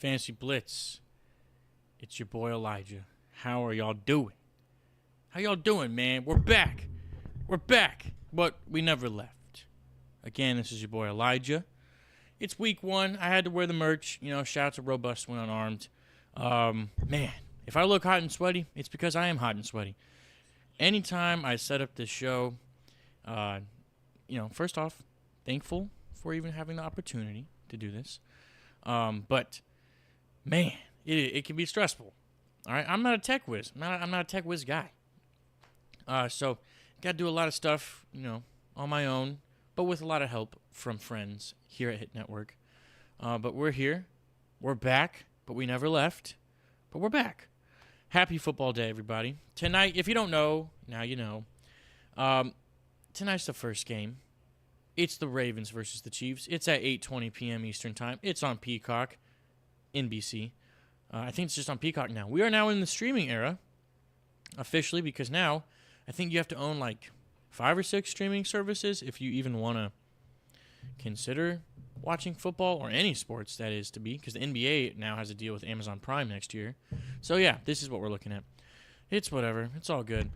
Fantasy Blitz. It's your boy Elijah. How are y'all doing? How y'all doing, man? We're back. We're back, but we never left. Again, this is your boy Elijah. It's week 1. I had to wear the merch. Shout out to Robust when unarmed. Man, if I look hot and sweaty, it's because I am hot and sweaty. Anytime I set up this show, first off, thankful for even having the opportunity to do this. But, man, it can be stressful. All right, I'm not a tech whiz. I'm not a tech whiz guy. So, got to do a lot of stuff, on my own, but with a lot of help from friends here at Hit Network. But we're here. We're back, but we never left. But we're back. Happy football day, everybody. Tonight, if you don't know, now you know. Tonight's the first game. It's the Ravens versus the Chiefs. It's at 8:20 p.m. Eastern Time. It's on Peacock, NBC. I think it's just on Peacock now. We are now in the streaming era, officially, because now I think you have to own like 5 or 6 streaming services if you even want to consider watching football or any sports, that is to be, because the NBA now has a deal with Amazon Prime next year. So, yeah, this is what we're looking at. It's whatever. It's all good.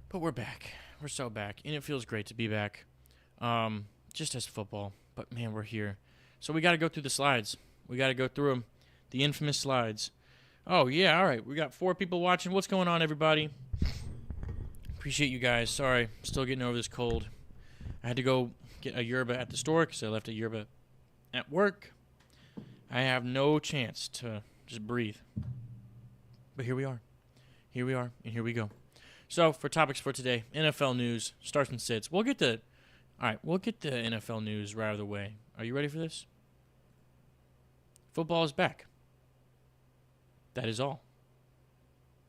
But we're back. We're so back, and it feels great to be back. Just as football, but man, we're here. So we got to go through the slides. We got to go through them, the infamous slides. Oh, yeah, all right. We got 4 people watching. What's going on, everybody? Appreciate you guys. Sorry, still getting over this cold. I had to go get a yerba at the store because I left a yerba at work. I have no chance to just breathe. But here we are. Here we are, and here we go. So, for topics for today, NFL news, starts and sits. We'll get the NFL news right out of the way. Are you ready for this? Football is back. That is all.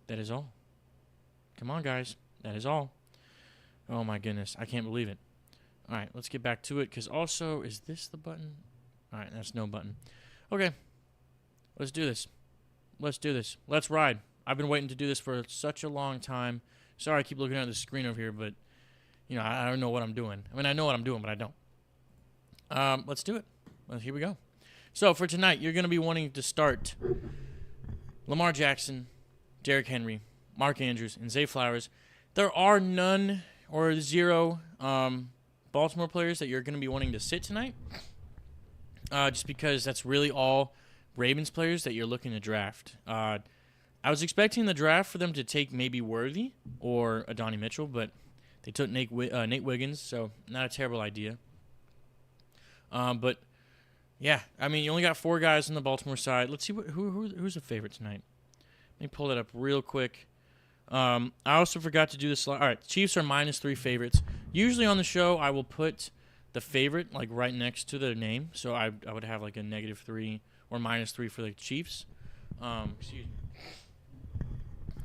That is all. Come on, guys. That is all. Oh, my goodness. I can't believe it. All right, let's get back to it, because also, is this the button? All right, that's no button. Okay, let's do this. Let's do this. Let's ride. I've been waiting to do this for such a long time. Sorry, I keep looking at the screen over here, but, I don't know what I'm doing. I mean, I know what I'm doing, but I don't. Let's do it. Well, here we go. So, for tonight, you're going to be wanting to start Lamar Jackson, Derrick Henry, Mark Andrews, and Zay Flowers. There are none or 0 Baltimore players that you're going to be wanting to sit tonight, just because that's really all Ravens players that you're looking to draft. I was expecting the draft for them to take maybe Worthy or Adonai Mitchell, but they took Nate Wiggins, so not a terrible idea. But, yeah, I mean, you only got 4 guys on the Baltimore side. Let's see who's a favorite tonight. Let me pull that up real quick. I also forgot to do this. All right, Chiefs are -3 favorites. Usually on the show, I will put the favorite like right next to their name, so I would have like a -3 or -3 for the Chiefs. Excuse me.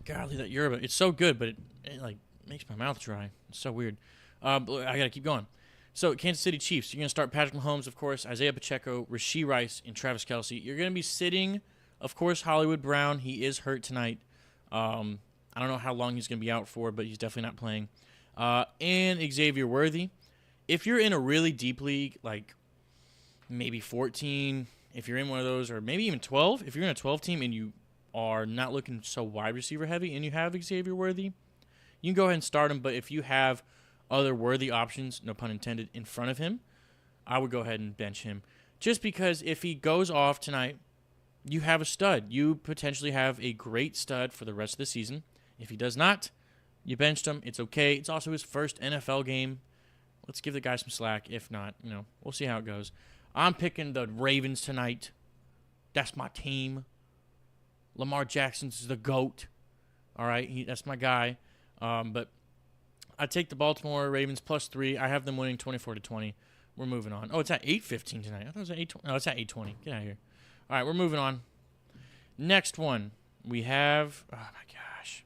Golly, that yerba, it's so good, but it like makes my mouth dry. It's so weird. I gotta keep going. So Kansas City Chiefs, you're gonna start Patrick Mahomes, of course, Isaiah Pacheco, Rashee Rice, and Travis Kelce. You're gonna be sitting, of course, Hollywood Brown. He is hurt tonight. I don't know how long he's gonna be out for, but he's definitely not playing. And Xavier Worthy. If you're in a really deep league, like maybe 14, if you're in one of those, or maybe even 12, if you're in a 12 team and you are not looking so wide receiver heavy and you have Xavier Worthy, you can go ahead and start him. But if you have other worthy options, no pun intended, in front of him, I would go ahead and bench him. Just because if he goes off tonight, you have a stud. You potentially have a great stud for the rest of the season. If he does not, you benched him. It's okay. It's also his first NFL game. Let's give the guy some slack. If not, we'll see how it goes. I'm picking the Ravens tonight. That's my team. Lamar Jackson's the GOAT. All right, that's my guy. But I take the Baltimore Ravens +3. I have them winning 24-20. We're moving on. Oh, it's at 8:15 tonight. I thought it was at 8:20. No, it's at 8:20. Get out of here. All right, we're moving on. Next one, we have. Oh my gosh,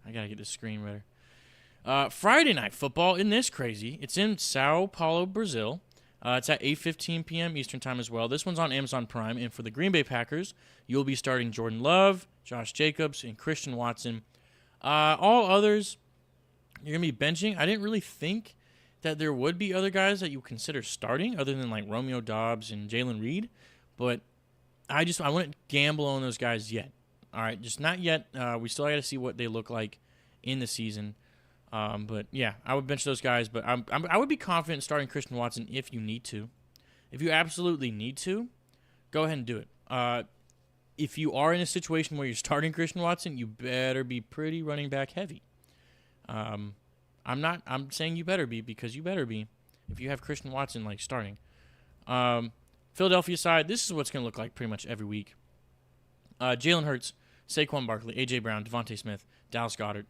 I gotta get this screen better. Friday Night Football. Isn't this crazy? It's in Sao Paulo, Brazil. It's at 8:15 p.m. Eastern Time as well. This one's on Amazon Prime. And for the Green Bay Packers, you'll be starting Jordan Love, Josh Jacobs, and Christian Watson. All others, you're going to be benching. I didn't really think that there would be other guys that you consider starting other than like Romeo Doubs and Jalen Reed. But I wouldn't gamble on those guys yet. All right, just not yet. We still got to see what they look like in the season. But yeah, I would bench those guys. But I would be confident in starting Christian Watson if you need to. If you absolutely need to, go ahead and do it. If you are in a situation where you're starting Christian Watson, you better be pretty running back heavy. I'm saying you better be, because you better be if you have Christian Watson like starting. Philadelphia side, this is what's going to look like pretty much every week. Jalen Hurts, Saquon Barkley, A.J. Brown, Devontae Smith, Dallas Goedert.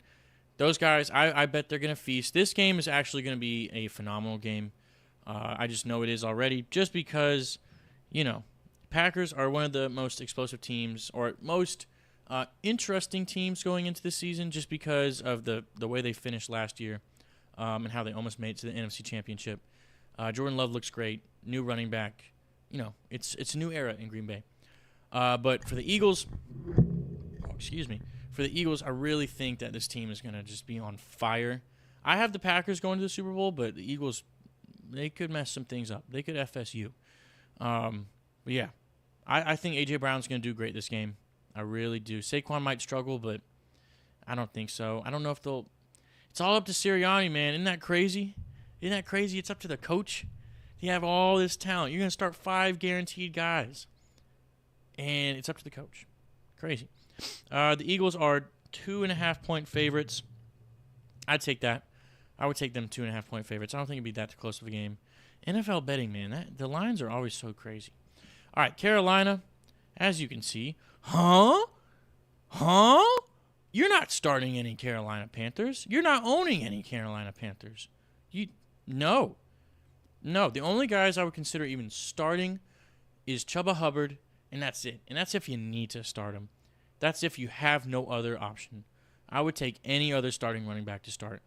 Those guys, I bet they're going to feast. This game is actually going to be a phenomenal game. I just know it is already, just because, Packers are one of the most explosive teams, or most interesting teams going into the season, just because of the way they finished last year and how they almost made it to the NFC Championship. Jordan Love looks great. New running back. It's a new era in Green Bay. But for the Eagles, I really think that this team is going to just be on fire. I have the Packers going to the Super Bowl, but the Eagles, they could mess some things up. They could FSU. But yeah, I think A.J. Brown's going to do great this game. I really do. Saquon might struggle, but I don't think so. I don't know if they'll – it's all up to Sirianni, man. Isn't that crazy? It's up to the coach. They have all this talent. You're going to start 5 guaranteed guys, and it's up to the coach. Crazy. The Eagles are 2.5-point favorites. I'd take that. I would take them 2.5-point favorites. I don't think it'd be that close of a game. NFL betting, man, the lines are always so crazy. All right, Carolina, as you can see. Huh? You're not starting any Carolina Panthers. You're not owning any Carolina Panthers. No. The only guys I would consider even starting is Chuba Hubbard, and that's it. And that's if you need to start him. That's if you have no other option. I would take any other starting running back to start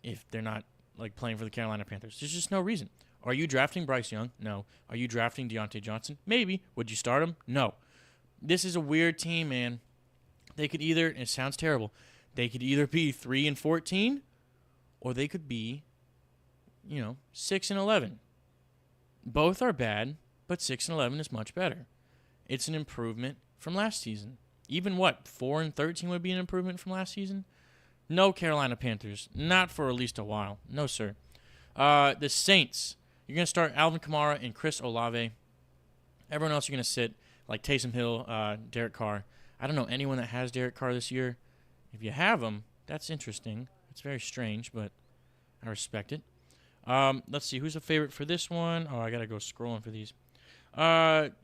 if they're not playing for the Carolina Panthers. There's just no reason. Are you drafting Bryce Young? No. Are you drafting Deontay Johnson? Maybe. Would you start him? No. This is a weird team, man. They could either, and it sounds terrible, they could either be 3-14 or they could be, 6-11. Both are bad, but 6-11 is much better. It's an improvement from last season. Even 4-13 would be an improvement from last season? No Carolina Panthers. Not for at least a while. No, sir. The Saints. You're going to start Alvin Kamara and Chris Olave. Everyone else you're going to sit, like Taysom Hill, Derek Carr. I don't know anyone that has Derek Carr this year. If you have him, that's interesting. It's very strange, but I respect it. Let's see. Who's a favorite for this one? Oh, I got to go scrolling for these.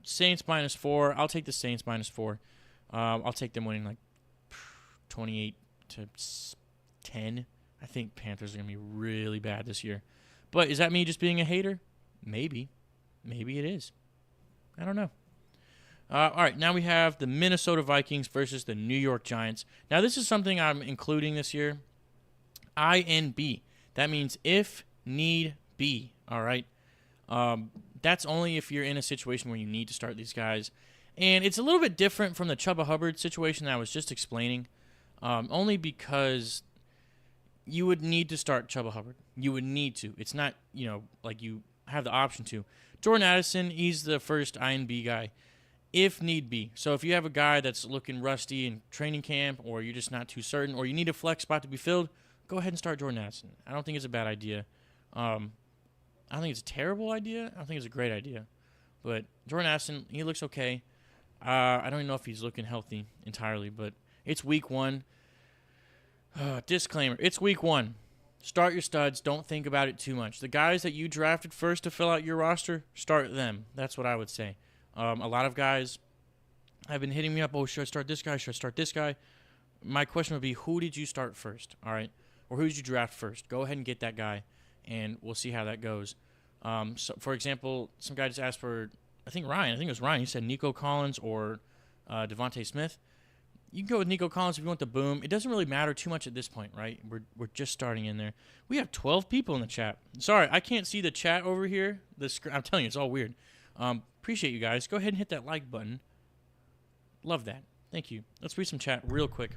Saints -4. I'll take the Saints -4. I'll take them winning 28-10. I think Panthers are going to be really bad this year. But is that me just being a hater? Maybe. Maybe it is. I don't know. All right, now we have the Minnesota Vikings versus the New York Giants. Now, this is something I'm including this year. INB. That means if need be, all right? That's only if you're in a situation where you need to start these guys. And it's a little bit different from the Chuba Hubbard situation that I was just explaining, only because you would need to start Chuba Hubbard. You would need to. It's not, like you have the option to. Jordan Addison, he's the first INB guy, if need be. So if you have a guy that's looking rusty in training camp, or you're just not too certain, or you need a flex spot to be filled, go ahead and start Jordan Addison. I don't think it's a bad idea. I don't think it's a terrible idea. I don't think it's a great idea. But Jordan Addison, he looks okay. I don't even know if he's looking healthy entirely, but it's week 1. Disclaimer, it's week 1. Start your studs. Don't think about it too much. The guys that you drafted first to fill out your roster, start them. That's what I would say. A lot of guys have been hitting me up, should I start this guy? Should I start this guy? My question would be, who did you start first, all right? Or who did you draft first? Go ahead and get that guy, and we'll see how that goes. So, for example, some guy just asked for, I think it was Ryan. He said Nico Collins or Devontae Smith. You can go with Nico Collins if you want the boom. It doesn't really matter too much at this point, right? We're just starting in there. We have 12 people in the chat. Sorry, I can't see the chat over here. I'm telling you, it's all weird. Appreciate you guys. Go ahead and hit that like button. Love that. Thank you. Let's read some chat real quick.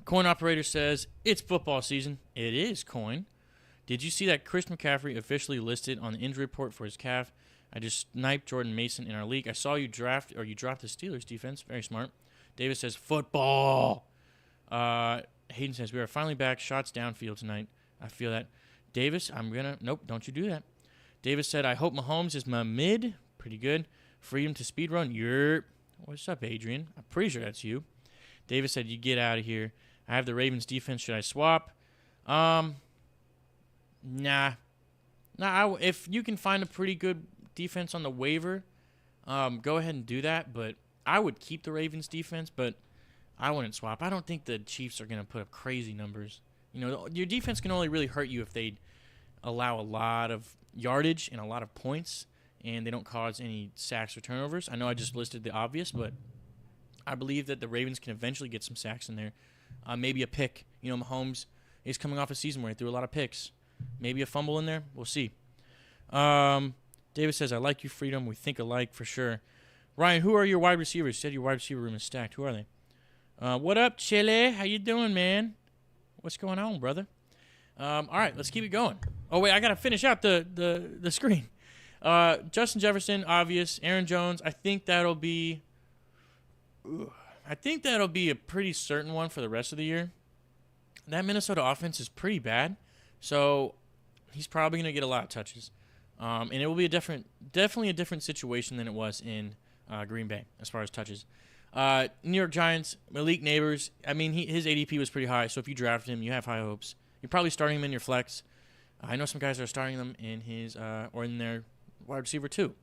Coin Operator says, it's football season. It is, Coin. Did you see that Chris McCaffrey officially listed on the injury report for his calf? I just sniped Jordan Mason in our league. I saw you dropped the Steelers defense. Very smart. Davis says, football. Hayden says, we are finally back. Shots downfield tonight. I feel that. Davis, nope, don't you do that. Davis said, I hope Mahomes is my mid. Pretty good. Freedom to speed run. What's up, Adrian? I'm pretty sure that's you. Davis said, you get out of here. I have the Ravens defense. Should I swap? Nah. If you can find a pretty good defense on the waiver, go ahead and do that. But I would keep the Ravens defense, but I wouldn't swap. I don't think the Chiefs are going to put up crazy numbers. Your defense can only really hurt you if they allow a lot of yardage and a lot of points, and they don't cause any sacks or turnovers. I know I just listed the obvious, but I believe that the Ravens can eventually get some sacks in there. Maybe a pick. Mahomes is coming off a season where he threw a lot of picks. Maybe a fumble in there. We'll see. David says, I like you, Freedom. We think alike for sure. Ryan, who are your wide receivers? You said your wide receiver room is stacked. Who are they? What up, Chile? How you doing, man? What's going on, brother? All right, let's keep it going. Oh, wait, I got to finish out the screen. Justin Jefferson, obvious. Aaron Jones, I think that'll be a pretty certain one for the rest of the year. That Minnesota offense is pretty bad, so he's probably going to get a lot of touches. And it will be definitely a different situation than it was in Green Bay as far as touches. New York Giants, Malik Neighbors. I mean, his ADP was pretty high, so if you drafted him, you have high hopes. You're probably starting him in your flex. I know some guys are starting them in his or in their wide receiver too.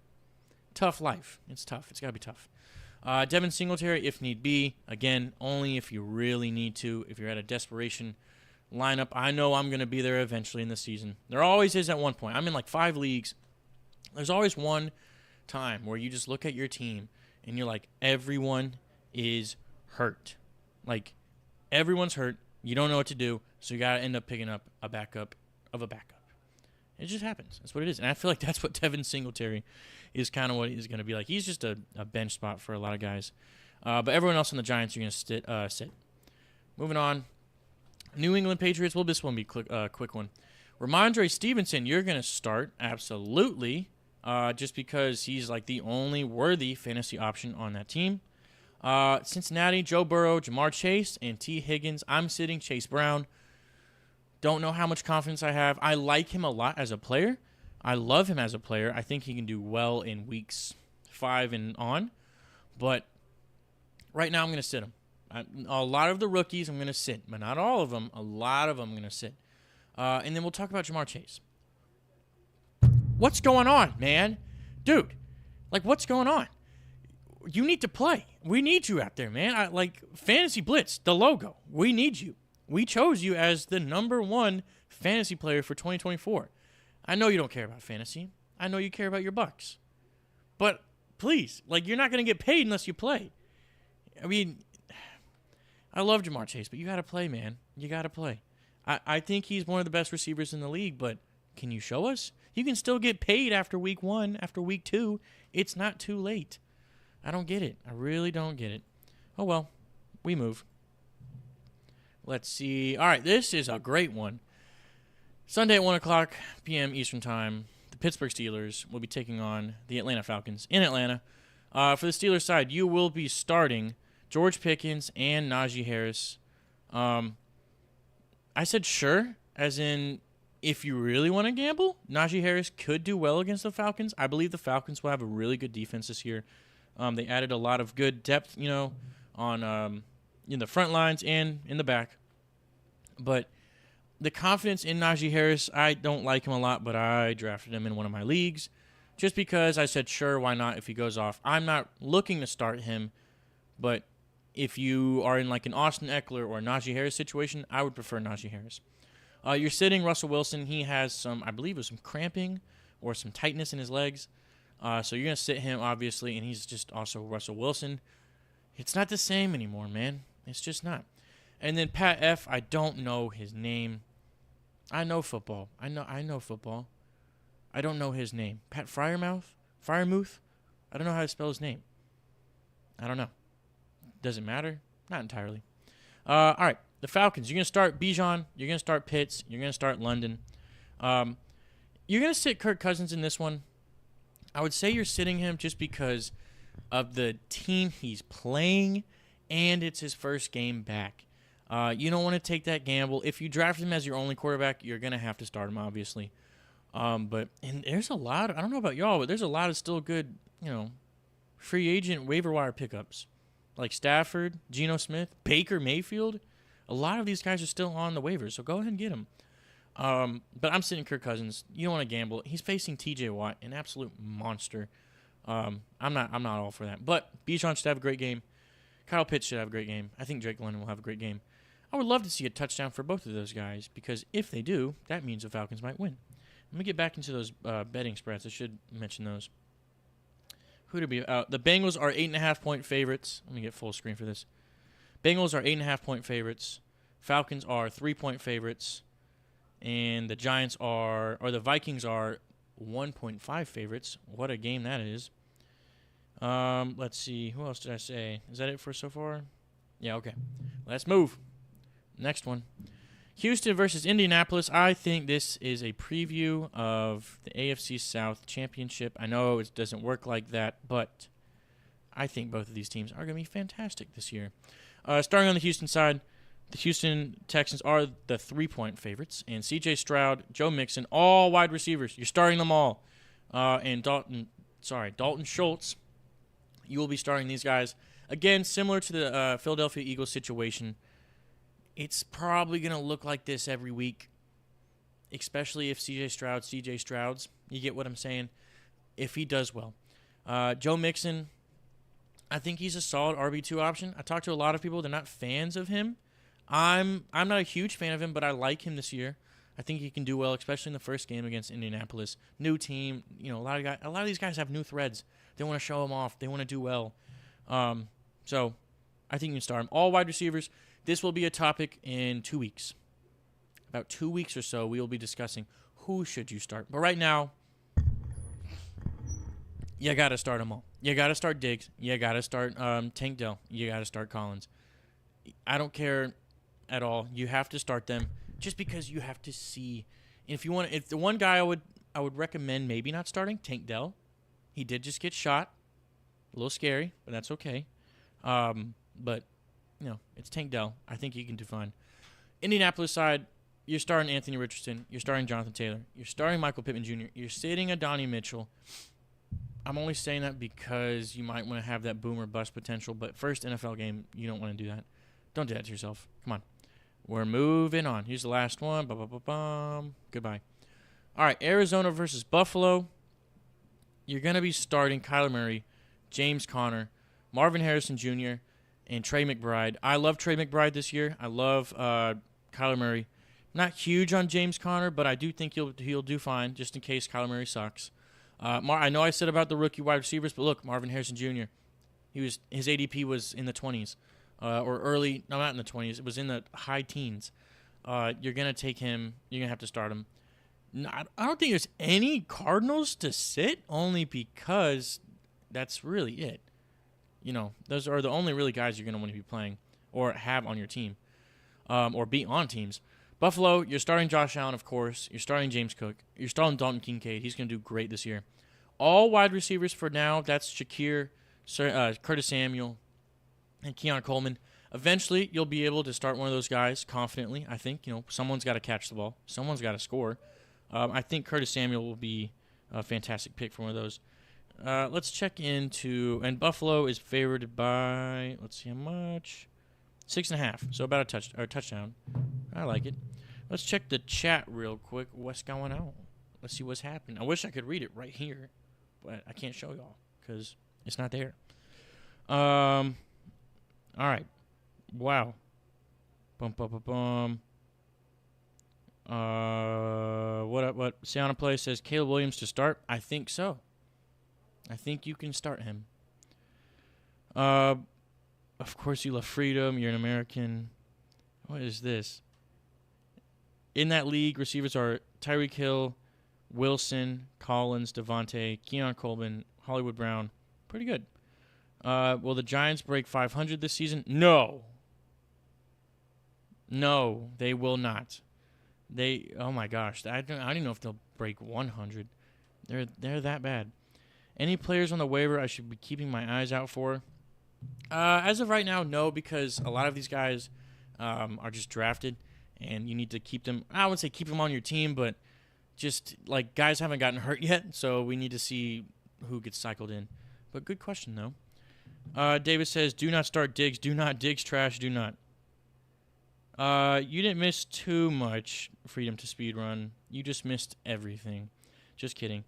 Tough life. It's tough. It's got to be tough. Devin Singletary, if need be. Again, only if you really need to. If you're at a desperation lineup. I know I'm going to be there eventually in the season. There always is at one point. I'm in like 5 leagues. There's always one time where you just look at your team and you're like, everyone is hurt. Like, everyone's hurt. You don't know what to do, so you got to end up picking up a backup of a backup. It just happens. That's what it is. And I feel like that's what Devin Singletary is kind of what he's going to be like. He's just a bench spot for a lot of guys. But everyone else on the Giants, you're going to sit. Moving on. New England Patriots. Well, this one will be a quick one. Ramondre Stevenson, you're going to start. Absolutely. Just because he's like the only worthy fantasy option on that team. Cincinnati, Joe Burrow, Jamar Chase, and T. Higgins. I'm sitting Chase Brown. Don't know how much confidence I have. I like him a lot as a player. I love him as a player. I think he can do well in weeks 5 and on. But right now I'm going to sit him. A lot of the rookies I'm going to sit, but not all of them. A lot of them I'm going to sit. And then we'll talk about Jamar Chase. What's going on, man? Dude, like, what's going on? You need to play. We need you out there, man. Fantasy Blitz, the logo. We need you. We chose you as the #1 fantasy player for 2024. I know you don't care about fantasy. I know you care about your bucks. But please, you're not going to get paid unless you play. I mean, I love Jamar Chase, but you got to play, man. You got to play. I think he's one of the best receivers in the league, but can you show us? You can still get paid after week 1, after week 2. It's not too late. I don't get it. I really don't get it. Oh, well, we move. Let's see. All right, this is a great one. Sunday at 1 o'clock p.m. Eastern Time, the Pittsburgh Steelers will be taking on the Atlanta Falcons in Atlanta. For the Steelers side, you will be starting George Pickens and Najee Harris. I said sure, as in if you really want to gamble, Najee Harris could do well against the Falcons. I believe the Falcons will have a really good defense this year. They added a lot of good depth, on in the front lines and in the back. But the confidence in Najee Harris, I don't like him a lot, but I drafted him in one of my leagues just because I said, sure, why not if he goes off. I'm not looking to start him, but if you are in an Austin Eckler or Najee Harris situation, I would prefer Najee Harris. You're sitting Russell Wilson. He has some cramping or some tightness in his legs. So you're going to sit him, obviously, and he's just also Russell Wilson. It's not the same anymore, man. It's just not. And then Pat F., I don't know his name. I know football. I know football. I don't know his name. Pat Freiermuth? I don't know how to spell his name. I don't know. Does it matter? Not entirely. All right. The Falcons. You're going to start Bijan. You're going to start Pitts. You're going to start London. You're going to sit Kirk Cousins in this one. I would say you're sitting him just because of the team he's playing, and it's his first game back. You don't want to take that gamble. If you draft him as your only quarterback, you're going to have to start him, obviously. And there's a lot. I don't know about y'all, but there's a lot of still good, free agent waiver wire pickups. Like Stafford, Geno Smith, Baker Mayfield. A lot of these guys are still on the waivers, so go ahead and get them. But I'm sitting Kirk Cousins. You don't want to gamble. He's facing T.J. Watt, an absolute monster. I'm not all for that. But Bijan should have a great game. Kyle Pitts should have a great game. I think Drake London will have a great game. I would love to see a touchdown for both of those guys because if they do, that means the Falcons might win. Let me get back into those betting spreads. I should mention those. Who to be? The Bengals are 8.5-point favorites. Let me get full screen for this. Bengals are 8.5-point favorites. Falcons are 3-point favorites. And the the Vikings are 1.5 favorites. What a game that is. Let's see. Who else did I say? Is that it for so far? Yeah, okay. Let's move. Next one. Houston versus Indianapolis. I think this is a preview of the AFC South Championship. I know it doesn't work like that, but I think both of these teams are going to be fantastic this year. Starting on the Houston side, the Houston Texans are the 3-point favorites, and C.J. Stroud, Joe Mixon, all wide receivers. You're starting them all. And Dalton Schultz, you will be starting these guys. Again, similar to the Philadelphia Eagles situation, it's probably going to look like this every week, especially if C.J. Stroud's. You get what I'm saying? If he does well. Joe Mixon, I think he's a solid RB2 option. I talked to a lot of people. They're not fans of him. I'm not a huge fan of him, but I like him this year. I think he can do well, especially in the first game against Indianapolis. New team. A lot of these guys have new threads. They want to show them off. They want to do well. So I think you can start him. All wide receivers. This will be a topic in 2 weeks. About 2 weeks or so, we will be discussing who should you start. But right now, you got to start them all. You got to start Diggs. You got to start Tank Dell. You got to start Collins. I don't care at all. You have to start them just because you have to see. If the one guy I would recommend maybe not starting, Tank Dell. He did just get shot. A little scary, but that's okay. But it's Tank Dell. I think he can do fine. Indianapolis side, you're starting Anthony Richardson. You're starting Jonathan Taylor. You're starting Michael Pittman Jr. You're sitting Adonai Mitchell. I'm only saying that because you might want to have that boom or bust potential, but first NFL game, you don't want to do that. Don't do that to yourself. Come on. We're moving on. Here's the last one. Goodbye. All right, Arizona versus Buffalo. You're going to be starting Kyler Murray, James Conner, Marvin Harrison Jr., and Trey McBride. I love Trey McBride this year. I love Kyler Murray. Not huge on James Conner, but I do think he'll do fine just in case Kyler Murray sucks. I know I said about the rookie wide receivers, but look, Marvin Harrison Jr., his ADP was in the 20s. Or early, no, not in the 20s. It was in the high teens. You're going to take him. You're going to have to start him. I don't think there's any Cardinals to sit, only because that's really it. Those are the only really guys you're going to want to be playing or have on your team or be on teams. Buffalo, you're starting Josh Allen, of course. You're starting James Cook. You're starting Dalton Kincaid. He's going to do great this year. All wide receivers for now, that's Shakir, Curtis Samuel, and Keon Coleman. Eventually, you'll be able to start one of those guys confidently. I think, someone's got to catch the ball. Someone's got to score. I think Curtis Samuel will be a fantastic pick for one of those. Let's check into, and Buffalo is favored by, let's see how much, 6.5. So about a touchdown. I like it. Let's check the chat real quick. What's going on? Let's see what's happening. I wish I could read it right here, but I can't show y'all because it's not there. All right. Wow. What? Sienna Play says Caleb Williams to start. I think so. I think you can start him. Of course you love freedom. You're an American. What is this? In that league, receivers are Tyreek Hill, Wilson, Collins, Devontae, Keon Coleman, Hollywood Brown. Pretty good. Will the Giants break 500 this season? No. No, they will not. Oh my gosh, I don't know if they'll break 100. They're that bad. Any players on the waiver I should be keeping my eyes out for? As of right now, no, because a lot of these guys are just drafted, and you need to keep them. I would say keep them on your team, but just like guys haven't gotten hurt yet, so we need to see who gets cycled in. But good question, though. David says, do not start Diggs. Do not. Diggs trash. Do not. You didn't miss too much freedom to speed run. You just missed everything. Just kidding.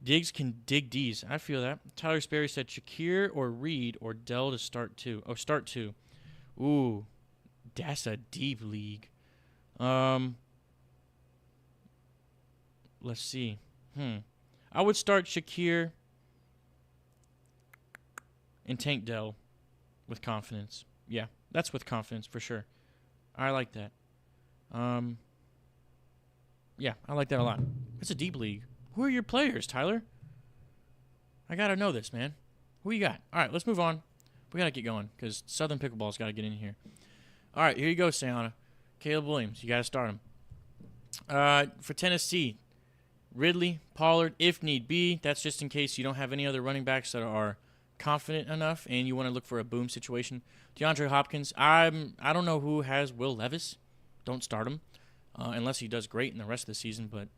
Diggs can dig D's. I feel that. Tyler Sperry said Shakir or Reed or Dell to start 2. Oh, start 2. Ooh, that's a deep league. Let's see. I would start Shakir and tank Dell with confidence. Yeah, that's with confidence for sure. I like that. Yeah, I like that a lot. It's a deep league. Who are your players, Tyler? I got to know this, man. Who you got? All right, let's move on. We got to get going because Southern Pickleball's got to get in here. All right, here you go, Sayana. Caleb Williams, you got to start him. For Tennessee, Ridley, Pollard, if need be. That's just in case you don't have any other running backs that are confident enough and you want to look for a boom situation. DeAndre Hopkins, I don't know who has Will Levis. Don't start him unless he does great in the rest of the season, but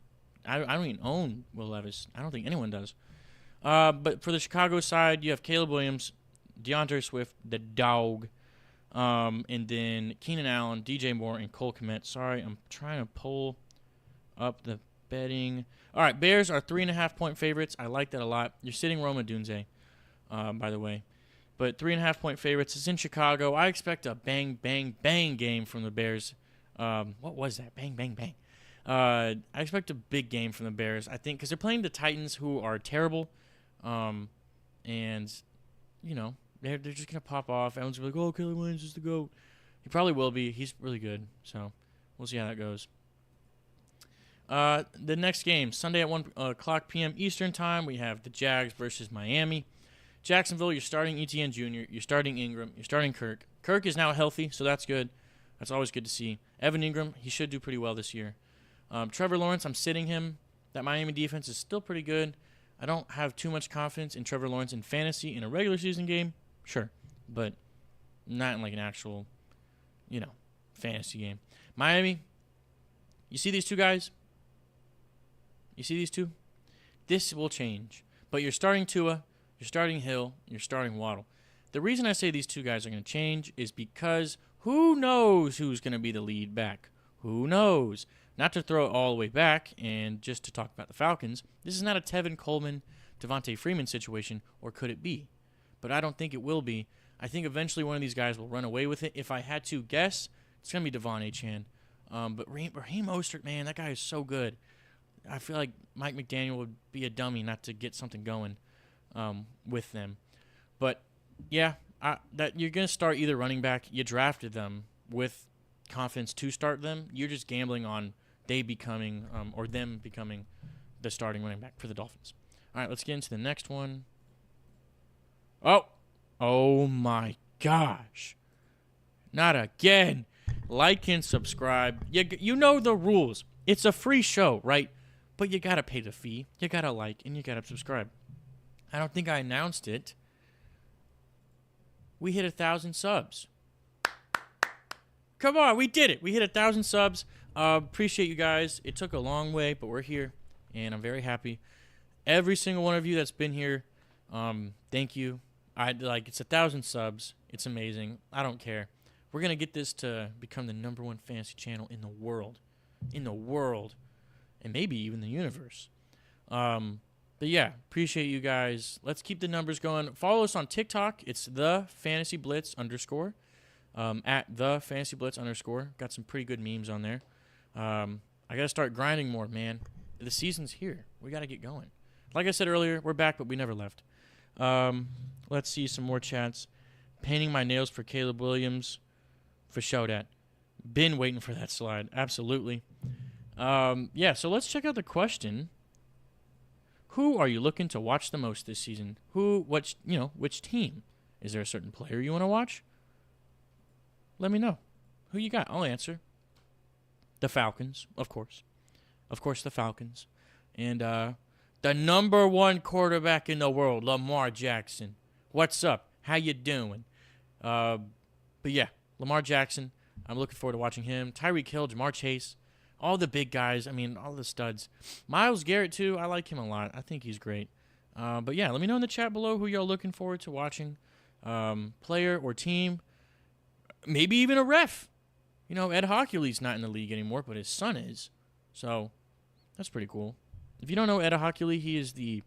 I don't even own Will Levis. I don't think anyone does. But for the Chicago side, you have Caleb Williams, DeAndre Swift, the dog, and then Keenan Allen, DJ Moore, and Cole Kmet. Sorry, I'm trying to pull up the betting. All right, Bears are 3.5-point favorites. I like that a lot. You're sitting Roma Dunze, by the way. But 3.5-point favorites. It's in Chicago. I expect a bang, bang, bang game from the Bears. What was that? Bang, bang, bang. I expect a big game from the Bears, I think, because they're playing the Titans, who are terrible. And, you know, they're just going to pop off. Everyone's going to be like, oh, Caleb Williams is the GOAT. He probably will be. He's really good. So we'll see how that goes. The next game, Sunday at 1 o'clock p.m. Eastern Time, we have the Jags versus Miami. Jacksonville, you're starting Etienne Jr., you're starting Ingram, you're starting Kirk. Kirk is now healthy, so that's good. That's always good to see. Evan Ingram, he should do pretty well this year. Trevor Lawrence, I'm sitting him. That Miami defense is still pretty good. I don't have too much confidence in Trevor Lawrence in fantasy in a regular season game. Sure, but not in like an actual, fantasy game. Miami, you see these two guys? You see these two? This will change. But you're starting Tua, you're starting Hill, you're starting Waddle. The reason I say these two guys are going to change is because who knows who's going to be the lead back? Who knows? Not to throw it all the way back and just to talk about the Falcons, this is not a Tevin Coleman, Devontae Freeman situation, or could it be? But I don't think it will be. I think eventually one of these guys will run away with it. If I had to guess, it's going to be Devon Achane. But Raheem Mostert, man, that guy is so good. I feel like Mike McDaniel would be a dummy not to get something going with them. But, yeah, that you're going to start either running back. You drafted them with confidence to start them. You're just gambling on they becoming or them becoming the starting running back for the Dolphins. All right, let's get into the next one. Oh my gosh. Not again. Like and subscribe. You know the rules. It's a free show, right? But you got to pay the fee. You got to like and you got to subscribe. I don't think I announced it. We hit 1,000 subs. Come on, we did it. We hit 1,000 subs. Appreciate you guys. It took a long way, but we're here, and I'm very happy. Every single one of you that's been here, thank you. It's 1,000 subs. It's amazing. I don't care. We're gonna get this to become the #1 fantasy channel in the world, and maybe even the universe. But yeah, appreciate you guys. Let's keep the numbers going. Follow us on TikTok. It's the Fantasy Blitz _ at the Fantasy Blitz _ Got some pretty good memes on there. I got to start grinding more, man. The season's here. We got to get going. Like I said earlier, we're back, but we never left. Let's see some more chats. Painting my nails for Caleb Williams. For show that. Been waiting for that slide. Absolutely. Yeah, so let's check out the question. Who are you looking to watch the most this season? Which team? Is there a certain player you want to watch? Let me know. Who you got? I'll answer. The Falcons, of course. Of course, the Falcons. And The #1 quarterback in the world, Lamar Jackson. What's up? How you doing? But yeah, Lamar Jackson. I'm looking forward to watching him. Tyreek Hill, Jamar Chase, all the big guys. I mean, all the studs. Myles Garrett, too. I like him a lot. I think he's great. But yeah, let me know in the chat below who y'all looking forward to watching. Player or team. Maybe even a ref. You know, Ed Hockley's not in the league anymore, but his son is. So, that's pretty cool. If you don't know Ed Hockley, he's the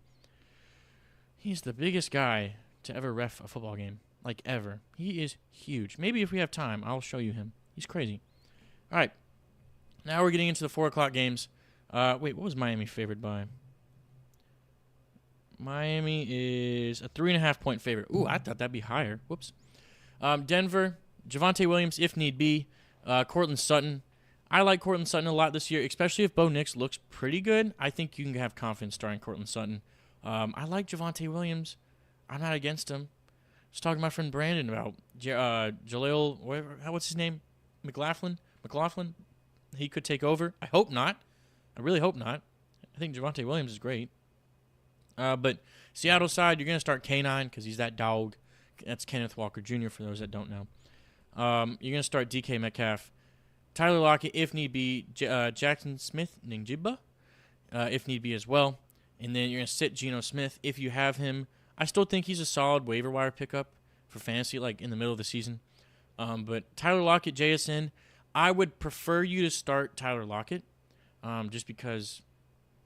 biggest guy to ever ref a football game. Like, ever. He is huge. Maybe if we have time, I'll show you him. He's crazy. All right. Now we're getting into the 4 o'clock games. Wait, what was Miami favored by? Miami is a 3.5-point favorite. Ooh, I thought that'd be higher. Whoops. Denver, Javonte Williams, if need be. Courtland Sutton. I like Courtland Sutton a lot this year, especially if Bo Nix looks pretty good. I think you can have confidence starting Courtland Sutton. I like Javonte Williams. I'm not against him. I was talking to my friend Brandon about Jaleel, what's his name? McLaughlin? He could take over. I hope not. I really hope not. I think Javonte Williams is great. But Seattle side, you're going to start K9 because he's that dog. That's Kenneth Walker Jr. for those that don't know. You're going to start DK Metcalf. Tyler Lockett, if need be. Jackson Smith, Njigba, if need be as well. And then you're going to sit Geno Smith if you have him. I still think he's a solid waiver wire pickup for fantasy, like in the middle of the season. But Tyler Lockett, JSN, I would prefer you to start Tyler Lockett just because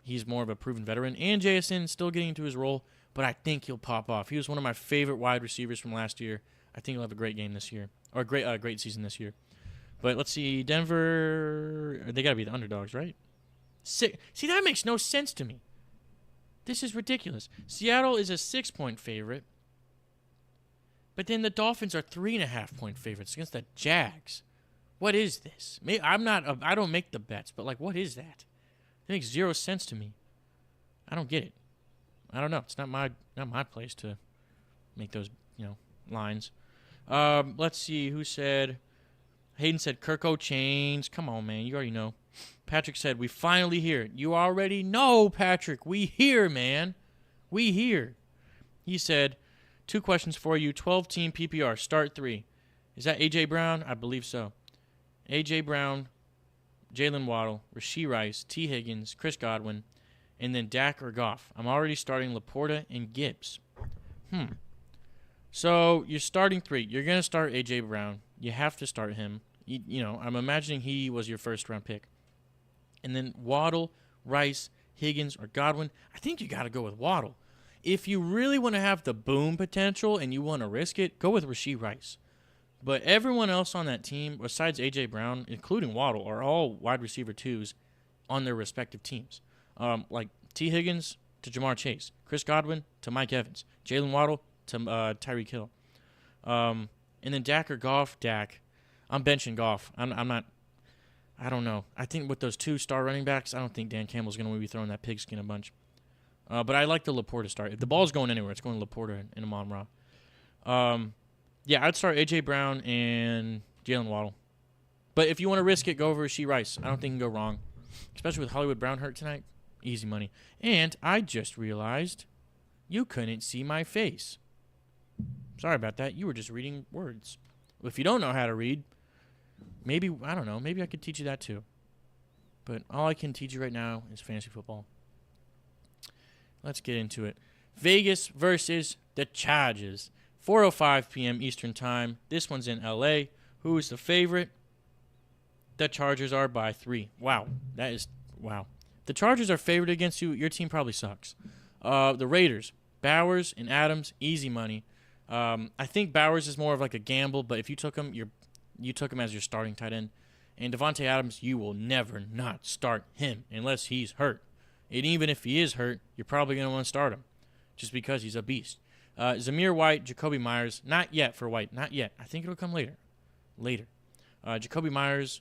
he's more of a proven veteran. And JSN is still getting into his role, but I think he'll pop off. He was one of my favorite wide receivers from last year. I think he'll have a great game this year, or a great season this year. But let's see, Denver, they got to be the underdogs, right? See, that makes no sense to me. This is ridiculous. Seattle is a 6-point favorite, but then the Dolphins are 3.5-point favorites against the Jags. What is this? I don't make the bets, but like, what is that? It makes zero sense to me. I don't get it. I don't know. It's not my place to make those lines. Let's see who said. Hayden said Kirko Chains. Come on, man. You already know. Patrick said, we finally hear it. You already know, Patrick. We hear, man. We hear. He said, 2 questions for you. 12-team PPR. Start 3. Is that A.J. Brown? I believe so. A.J. Brown, Jalen Waddle, Rashee Rice, T. Higgins, Chris Godwin, and then Dak or Goff. I'm already starting Laporta and Gibbs. So you're starting 3. You're going to start A.J. Brown. You have to start him. I'm imagining he was your first-round pick. And then Waddle, Rice, Higgins, or Godwin. I think you got to go with Waddle. If you really want to have the boom potential and you want to risk it, go with Rashee Rice. But everyone else on that team, besides A.J. Brown, including Waddle, are all wide receiver 2s on their respective teams. Like T. Higgins to Jamar Chase, Chris Godwin to Mike Evans, Jalen Waddle to Tyreek Hill. And then Dak or Goff, Dak. I'm benching Goff. I'm not. I don't know. I think with those 2 star running backs, I don't think Dan Campbell's going to be throwing that pigskin a bunch. But I like the Laporta start. If the ball's going anywhere, it's going to Laporta and Amon-Ra. Yeah, I'd start A.J. Brown and Jalen Waddle. But if you want to risk it, go over Rashee Rice. I don't think you can go wrong. Especially with Hollywood Brown hurt tonight. Easy money. And I just realized you couldn't see my face. Sorry about that. You were just reading words. If you don't know how to read, maybe, I don't know, maybe I could teach you that too. But all I can teach you right now is fantasy football. Let's get into it. Vegas versus the Chargers. 4:05 p.m. Eastern Time. This one's in L.A. Who's the favorite? The Chargers are by 3. Wow. Wow. The Chargers are favored against you. Your team probably sucks. The Raiders. Bowers and Adams, easy money. I think Bowers is more of like a gamble, but if you took him, you took him as your starting tight end. And Devontae Adams, you will never not start him unless he's hurt. And even if he is hurt, you're probably going to want to start him just because he's a beast. Zamir White, Jacoby Myers, not yet for White, not yet. I think it'll come later. Jacoby Myers,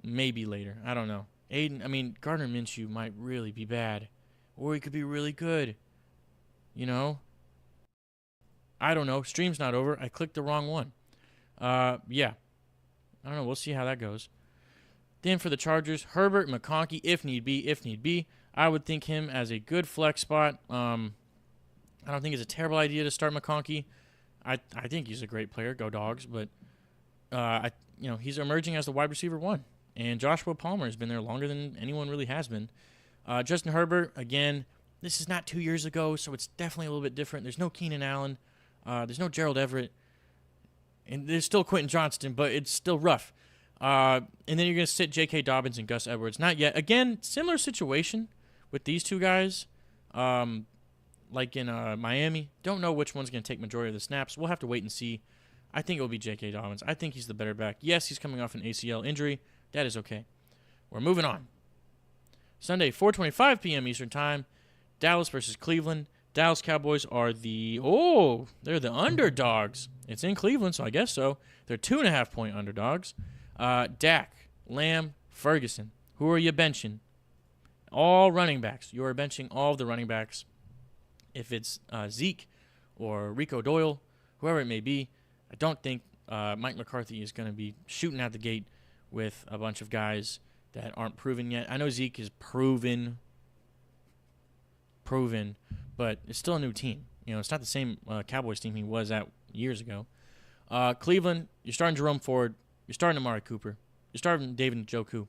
maybe later. I don't know. Gardner Minshew might really be bad, or he could be really good. I don't know. Stream's not over. I clicked the wrong one. Yeah. I don't know. We'll see how that goes. Then for the Chargers, Herbert, McConkey, if need be. I would think him as a good flex spot. I don't think it's a terrible idea to start McConkey. I think he's a great player. Go Dogs. But he's emerging as the wide receiver 1, and Joshua Palmer has been there longer than anyone really has been. Justin Herbert, again, this is not 2 years ago, so it's definitely a little bit different. There's no Keenan Allen. There's no Gerald Everett. And there's still Quentin Johnston, but it's still rough. And then you're going to sit J.K. Dobbins and Gus Edwards. Not yet. Again, similar situation with these two guys. Like in Miami. Don't know which one's going to take majority of the snaps. We'll have to wait and see. I think it will be J.K. Dobbins. I think he's the better back. Yes, he's coming off an ACL injury. That is okay. We're moving on. Sunday, 4:25 p.m. Eastern Time. Dallas versus Cleveland. Dallas Cowboys are they're the underdogs. It's in Cleveland, so I guess so. They're 2.5-point underdogs. Dak, Lamb, Ferguson. Who are you benching? All running backs. You are benching all of the running backs. If it's Zeke or Rico Doyle, whoever it may be, I don't think Mike McCarthy is going to be shooting out the gate with a bunch of guys that aren't proven yet. I know Zeke is proven, but it's still a new team. It's not the same Cowboys team he was at years ago. Cleveland, you're starting Jerome Ford. You're starting Amari Cooper. You're starting David Njoku.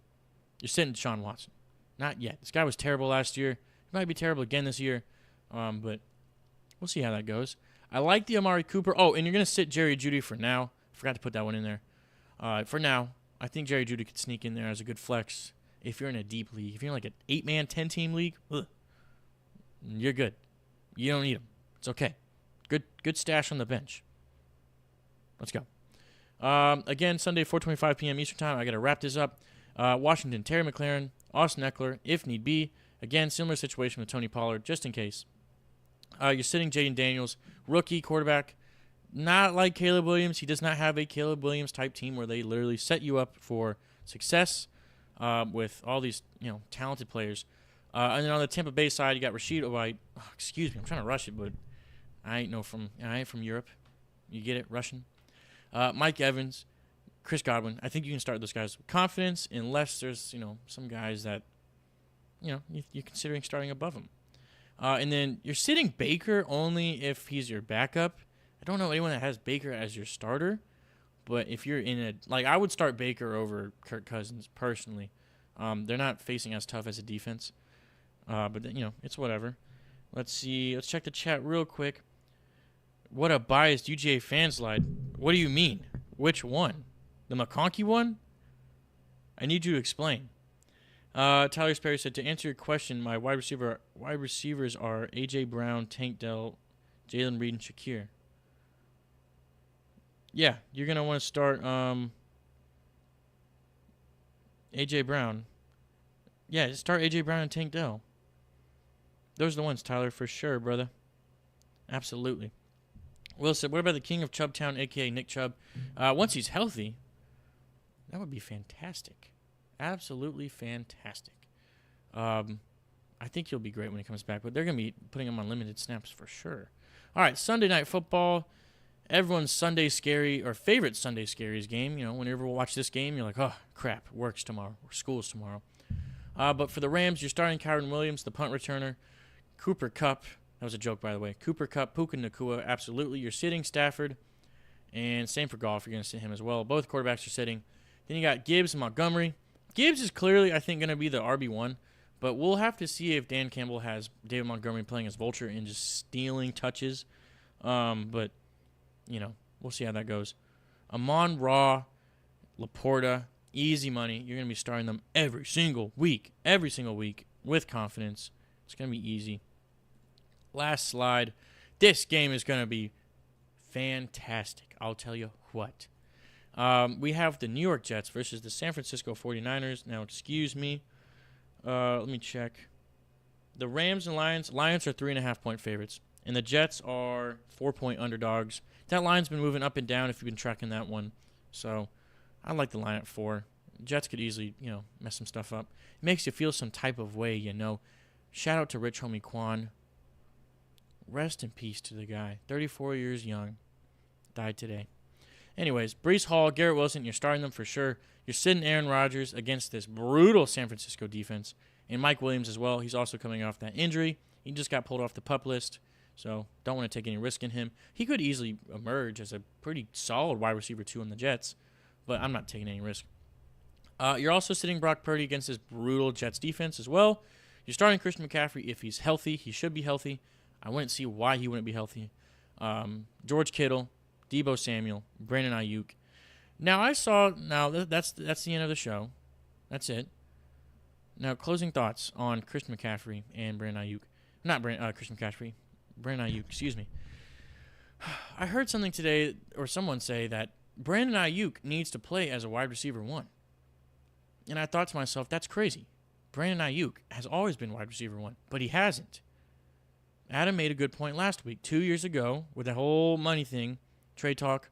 You're sitting Deshaun Watson. Not yet. This guy was terrible last year. He might be terrible again this year, but we'll see how that goes. I like the Amari Cooper. Oh, and you're going to sit Jerry Jeudy for now. I forgot to put that one in there. For now, I think Jerry Jeudy could sneak in there as a good flex if you're in a deep league. If you're in like an 8-man, 10-team league, you're good. You don't need him. It's okay. Good stash on the bench. Let's go. Again, Sunday, 4:25 p.m. Eastern Time. I got to wrap this up. Washington, Terry McLaurin, Austin Eckler, if need be. Again, similar situation with Tony Pollard, just in case. You're sitting Jaden Daniels, rookie quarterback. Not like Caleb Williams. He does not have a Caleb Williams type team where they literally set you up for success with all these talented players. And then on the Tampa Bay side, you got Rashid White. Oh, excuse me, I'm trying to rush it, but I ain't from Europe. You get it, Russian. Mike Evans, Chris Godwin. I think you can start those guys with confidence, unless there's some guys that you're considering starting above them. And then you're sitting Baker only if he's your backup. I don't know anyone that has Baker as your starter, but if you're in I would start Baker over Kirk Cousins personally. They're not facing as tough as a defense, but it's whatever. Let's see. Let's check the chat real quick. What a biased UGA fan slide. What do you mean? Which one? The McConkey one? I need you to explain. Tyler Sperry said, to answer your question, my wide receivers are A.J. Brown, Tank Dell, Jalen Reed, and Shakir. Yeah, you're going to want to start A.J. Brown. Yeah, just start A.J. Brown and Tank Dell. Those are the ones, Tyler, for sure, brother. Absolutely. Wilson, what about the king of Chubbtown, a.k.a. Nick Chubb? Once he's healthy, that would be fantastic. Absolutely fantastic. I think he'll be great when he comes back, but they're going to be putting him on limited snaps for sure. All right, Sunday Night Football. Everyone's Sunday Scary or favorite Sunday Scaries game. Whenever we watch this game, you're like, oh, crap, work's tomorrow or school's tomorrow. But for the Rams, you're starting Kyron Williams, the punt returner. Cooper Kupp. That was a joke, by the way. Cooper Kupp, Puka Nacua, absolutely. You're sitting Stafford. And same for Goff. You're going to sit him as well. Both quarterbacks are sitting. Then you got Gibbs and Montgomery. Gibbs is clearly, I think, going to be the RB1. But we'll have to see if Dan Campbell has David Montgomery playing as vulture and just stealing touches. But, we'll see how that goes. Amon Ra, Laporta, easy money. You're going to be starting them every single week with confidence. It's going to be easy. Last slide. This game is going to be fantastic. I'll tell you what. We have the New York Jets versus the San Francisco 49ers. Now, excuse me. Let me check. The Rams and Lions. Lions are 3.5-point favorites. And the Jets are 4-point underdogs. That line's been moving up and down if you've been tracking that one. So, I like the line at 4. Jets could easily, mess some stuff up. It makes you feel some type of way, Shout out to Rich Homie Quan. Rest in peace to the guy. 34 years young. Died today. Anyways, Breece Hall, Garrett Wilson, you're starting them for sure. You're sitting Aaron Rodgers against this brutal San Francisco defense. And Mike Williams as well. He's also coming off that injury. He just got pulled off the PUP list, so don't want to take any risk in him. He could easily emerge as a pretty solid wide receiver 2 on the Jets, but I'm not taking any risk. You're also sitting Brock Purdy against this brutal Jets defense as well. You're starting Christian McCaffrey if he's healthy. He should be healthy. I wouldn't see why he wouldn't be healthy. George Kittle, DEEBO Samuel, Brandon Ayuk. Now that's the end of the show. That's it. Now, closing thoughts on Christian McCaffrey and Brandon Ayuk. Christian McCaffrey. Brandon Ayuk, excuse me. I heard something today, or someone say, that Brandon Ayuk needs to play as a wide receiver 1. And I thought to myself, that's crazy. Brandon Ayuk has always been wide receiver 1, but he hasn't. Adam made a good point last week. 2 years ago, with the whole money thing, trade talk,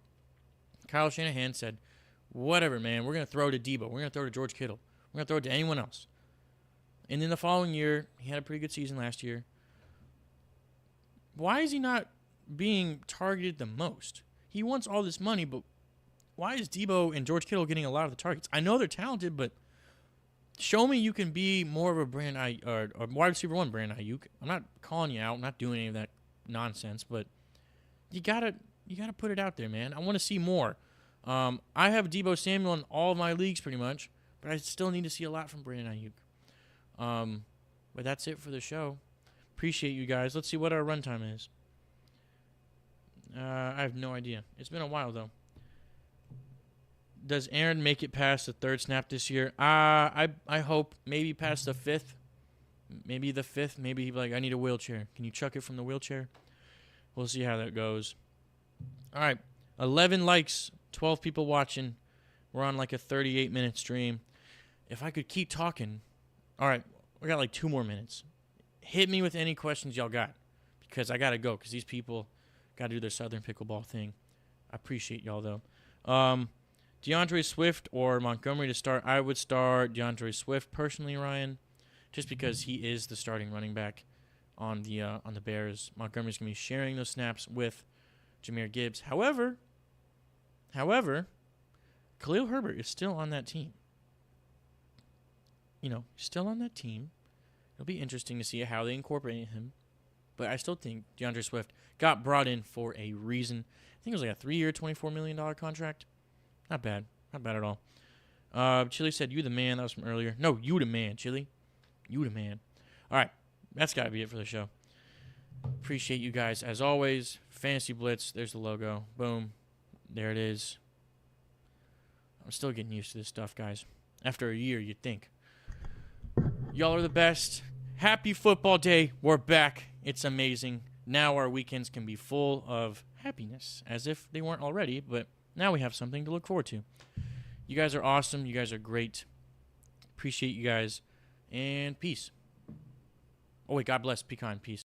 Kyle Shanahan said, whatever, man, we're going to throw to DEEBO. We're going to throw to George Kittle. We're going to throw it to anyone else. And then the following year, he had a pretty good season last year. Why is he not being targeted the most? He wants all this money, but why is DEEBO and George Kittle getting a lot of the targets? I know they're talented, but show me you can be more of a wide receiver 1 Brandon Ayuk. I'm not calling you out. I'm not doing any of that nonsense, but you gotta put it out there, man. I want to see more. I have DEEBO Samuel in all of my leagues pretty much, but I still need to see a lot from Brandon Ayuk. But that's it for the show. Appreciate you guys. Let's see what our runtime is. I have no idea. It's been a while, though. Does Aaron make it past the 3rd snap this year? I hope maybe past the 5th. Maybe the 5th. Maybe he'd be like, I need a wheelchair. Can you chuck it from the wheelchair? We'll see how that goes. All right. 11 likes. 12 people watching. We're on like a 38-minute stream. If I could keep talking. All right. We got like 2 more minutes. Hit me with any questions y'all got, because I got to go, because these people got to do their Southern pickleball thing. I appreciate y'all, though. DeAndre Swift or Montgomery to start? I would start DeAndre Swift personally, Ryan, just because he is the starting running back on the Bears. Montgomery's going to be sharing those snaps with Jahmyr Gibbs. However, Khalil Herbert is still on that team. Still on that team. It'll be interesting to see how they incorporate him. But I still think DeAndre Swift got brought in for a reason. I think it was like a 3-year, $24 million contract. Not bad. Not bad at all. Chili said, you the man. That was from earlier. No, you the man, Chili. You the man. All right. That's got to be it for the show. Appreciate you guys. As always, Fantasy Blitz. There's the logo. Boom. There it is. I'm still getting used to this stuff, guys. After a year, you'd think. Y'all are the best. Happy football day. We're back. It's amazing. Now our weekends can be full of happiness, as if they weren't already, but now we have something to look forward to. You guys are awesome. You guys are great. Appreciate you guys. And peace. Oh, wait. God bless. Pecan. Peace.